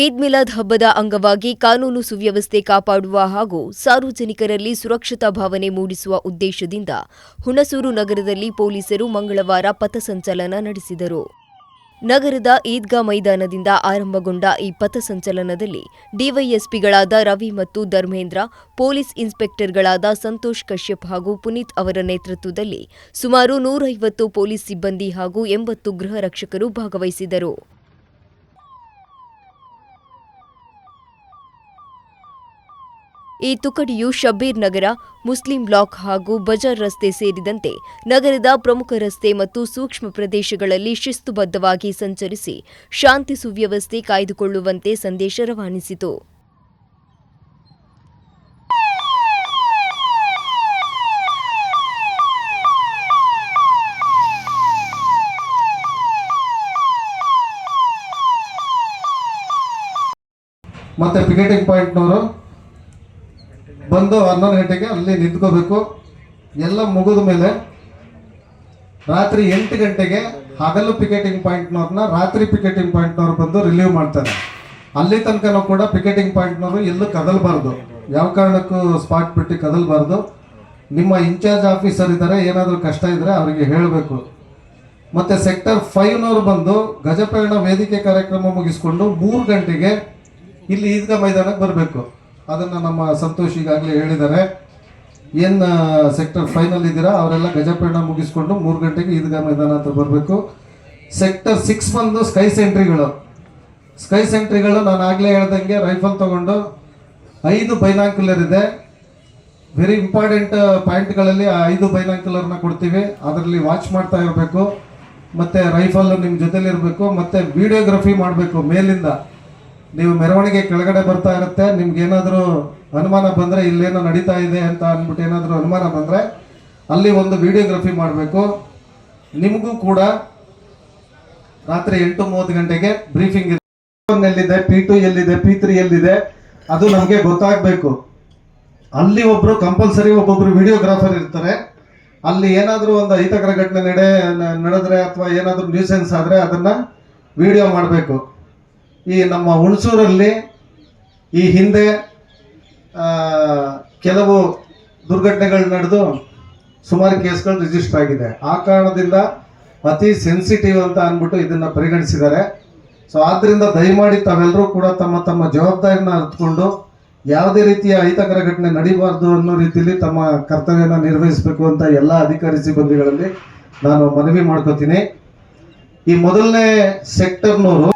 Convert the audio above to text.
ಈದ್ ಮಿಲಾದ್ ಹಬ್ಬದ ಅಂಗವಾಗಿ ಕಾನೂನು ಸುವ್ಯವಸ್ಥೆ ಕಾಪಾಡುವ ಹಾಗೂ ಸಾರ್ವಜನಿಕರಲ್ಲಿ ಸುರಕ್ಷತಾ ಭಾವನೆ ಮೂಡಿಸುವ ಉದ್ದೇಶದಿಂದ ಹುಣಸೂರು ನಗರದಲ್ಲಿ ಪೊಲೀಸರು ಮಂಗಳವಾರ ಪಥಸಂಚಲನ ನಡೆಸಿದರು. ನಗರದ ಈದ್ಗಾ ಮೈದಾನದಿಂದ ಆರಂಭಗೊಂಡ ಈ ಪಥಸಂಚಲನದಲ್ಲಿ ಡಿವೈಎಸ್ಪಿಗಳಾದ ರವಿ ಮತ್ತು ಧರ್ಮೇಂದ್ರ, ಪೊಲೀಸ್ ಇನ್ಸ್ಪೆಕ್ಟರ್ಗಳಾದ ಸಂತೋಷ್ ಕಶ್ಯಪ್ ಹಾಗೂ ಪುನೀತ್ ಅವರ ನೇತೃತ್ವದಲ್ಲಿ ಸುಮಾರು 150 ಪೊಲೀಸ್ ಸಿಬ್ಬಂದಿ ಹಾಗೂ 80 ಗೃಹ ರಕ್ಷಕರು ಭಾಗವಹಿಸಿದರು. ಈ ತುಕಡಿಯು ಶಬ್ಬೀರ್ ನಗರ, ಮುಸ್ಲಿಂ ಬ್ಲಾಕ್ ಹಾಗೂ ಬಜಾರ್ ರಸ್ತೆ ಸೇರಿದಂತೆ ನಗರದ ಪ್ರಮುಖ ರಸ್ತೆ ಮತ್ತು ಸೂಕ್ಷ್ಮ ಪ್ರದೇಶಗಳಲ್ಲಿ ಶಿಸ್ತುಬದ್ಧವಾಗಿ ಸಂಚರಿಸಿ ಶಾಂತಿ ಸುವ್ಯವಸ್ಥೆ ಕಾಯ್ದುಕೊಳ್ಳುವಂತೆ ಸಂದೇಶ ರವಾನಿಸಿತು. ಮತ್ತೆ ಪಿಕೆಟಿಂಗ್ ಪಾಯಿಂಟ್ನವರು ಬಂದು 11 ಗಂಟೆಗೆ ಅಲ್ಲಿ ನಿಂತ್ಕೋಬೇಕು. ಎಲ್ಲ ಮುಗಿದ ಮೇಲೆ ರಾತ್ರಿ 8 ಗಂಟೆಗೆ ಹಗಲು ಪಿಕೆಟಿಂಗ್ ಪಾಯಿಂಟ್ನವ್ರನ್ನ ರಾತ್ರಿ ಪಿಕೆಟಿಂಗ್ ಪಾಯಿಂಟ್ನವ್ರು ಬಂದು ರಿಲೀವ್ ಮಾಡ್ತಾರೆ. ಅಲ್ಲಿ ತನಕನೂ ಕೂಡ ಪಿಕೆಟಿಂಗ್ ಪಾಯಿಂಟ್ನವರು ಎಲ್ಲೂ ಕದಲಬಾರ್ದು, ಯಾವ ಕಾರಣಕ್ಕೂ ಸ್ಪಾಟ್ ಬಿಟ್ಟು ಕದಲಬಾರ್ದು. ನಿಮ್ಮ ಇನ್ಚಾರ್ಜ್ ಆಫೀಸರ್ ಇದ್ದಾರೆ, ಏನಾದರೂ ಕಷ್ಟ ಇದ್ದರೆ ಅವರಿಗೆ ಹೇಳಬೇಕು. ಮತ್ತು ಸೆಕ್ಟರ್ 5ನವರು ಬಂದು ಗಜಪಯಣ ವೇದಿಕೆ ಕಾರ್ಯಕ್ರಮ ಮುಗಿಸ್ಕೊಂಡು 3 ಗಂಟೆಗೆ ಇಲ್ಲಿ ಈದ್ಗಾ ಮೈದಾನಕ್ಕೆ ಬರಬೇಕು. ಅದನ್ನು ನಮ್ಮ ಸಂತೋಷ್ ಈಗಾಗಲೇ ಹೇಳಿದ್ದಾರೆ. ಏನು ಸೆಕ್ಟರ್ 5ನಲ್ಲಿ ಇದ್ದೀರಾ ಅವರೆಲ್ಲ ಗಜಪಯಣ ಮುಗಿಸ್ಕೊಂಡು 3 ಗಂಟೆಗೆ ಈದ್ಗಾ ಮೈದಾನ ಹತ್ರ ಬರಬೇಕು. ಸೆಕ್ಟರ್ 6 ಬಂದು ಸ್ಕೈ ಸೆಂಟ್ರಿಗಳು ನಾನು ಆಗಲೇ ಹೇಳ್ದಂಗೆ ರೈಫಲ್ ತೊಗೊಂಡು 5 ಬೈನಾಕ್ಯುಲರ್ ಇದೆ. ವೆರಿ ಇಂಪಾರ್ಟೆಂಟ್ ಪಾಯಿಂಟ್ಗಳಲ್ಲಿ 5 ಬೈನಾಕ್ಯುಲರ್ನ ಕೊಡ್ತೀವಿ. ಅದರಲ್ಲಿ ವಾಚ್ ಮಾಡ್ತಾ ಇರಬೇಕು. ಮತ್ತು ರೈಫಲ್ ನಿಮ್ಮ ಜೊತೆಲಿರಬೇಕು. ಮತ್ತು ವಿಡಿಯೋಗ್ರಫಿ ಮಾಡಬೇಕು. ಮೇಲಿಂದ ನೀವು ಮೆರವಣಿಗೆ ಕೆಳಗಡೆ ಬರ್ತಾ ಇರುತ್ತೆ, ನಿಮ್ಗೇನಾದರೂ ಅನುಮಾನ ಬಂದರೆ ಇಲ್ಲೇನೋ ನಡೀತಾ ಇದೆ ಅಂತ ಅಂದ್ಬಿಟ್ಟು ಏನಾದರೂ ಅನುಮಾನ ಬಂದರೆ ಅಲ್ಲಿ ಒಂದು ವಿಡಿಯೋಗ್ರಫಿ ಮಾಡಬೇಕು. ನಿಮಗೂ ಕೂಡ ರಾತ್ರಿ 8:30 ಗಂಟೆಗೆ ಬ್ರೀಫಿಂಗ್ ಇದೆ. ಎಲ್ಲಿದೆ, P2 ಎಲ್ಲಿದೆ, P3 ಎಲ್ಲಿದೆ, ಅದು ನಮಗೆ ಗೊತ್ತಾಗಬೇಕು. ಅಲ್ಲಿ ಒಬ್ಬೊಬ್ಬರು ವಿಡಿಯೋಗ್ರಾಫರ್ ಇರ್ತಾರೆ. ಅಲ್ಲಿ ಏನಾದರೂ ಒಂದು ಅಹಿತಕರ ಘಟನೆ ನಡೆದ್ರೆ ಅಥವಾ ಏನಾದರೂ ನ್ಯೂಸೆನ್ಸ್ ಆದರೆ ಅದನ್ನು ವಿಡಿಯೋ ಮಾಡಬೇಕು. ಈ ನಮ್ಮ ಹುಣಸೂರಲ್ಲಿ ಈ ಹಿಂದೆ ಕೆಲವು ದುರ್ಘಟನೆಗಳು ನಡೆದು ಸುಮಾರು ಕೇಸ್ಗಳು ರಿಜಿಸ್ಟರ್ ಆಗಿದೆ. ಆ ಕಾರಣದಿಂದ ಅತಿ ಸೆನ್ಸಿಟಿವ್ ಅಂತ ಅಂದ್ಬಿಟ್ಟು ಇದನ್ನು ಪರಿಗಣಿಸಿದ್ದಾರೆ. ಸೊ ಆದ್ದರಿಂದ ದಯಮಾಡಿ ತಾವೆಲ್ಲರೂ ಕೂಡ ತಮ್ಮ ತಮ್ಮ ಜವಾಬ್ದಾರಿನ ಅರ್ಥಕೊಂಡು ಯಾವುದೇ ರೀತಿಯ ಅಹಿತಕರ ಘಟನೆ ನಡೀಬಾರ್ದು ಅನ್ನೋ ರೀತಿಯಲ್ಲಿ ತಮ್ಮ ಕರ್ತವ್ಯನ ನಿರ್ವಹಿಸಬೇಕು ಅಂತ ಎಲ್ಲ ಅಧಿಕಾರಿ ಸಿಬ್ಬಂದಿಗಳಲ್ಲಿ ನಾನು ಮನವಿ ಮಾಡ್ಕೋತೀನಿ. ಈ ಮೊದಲನೇ ಸೆಕ್ಟರ್ನವರು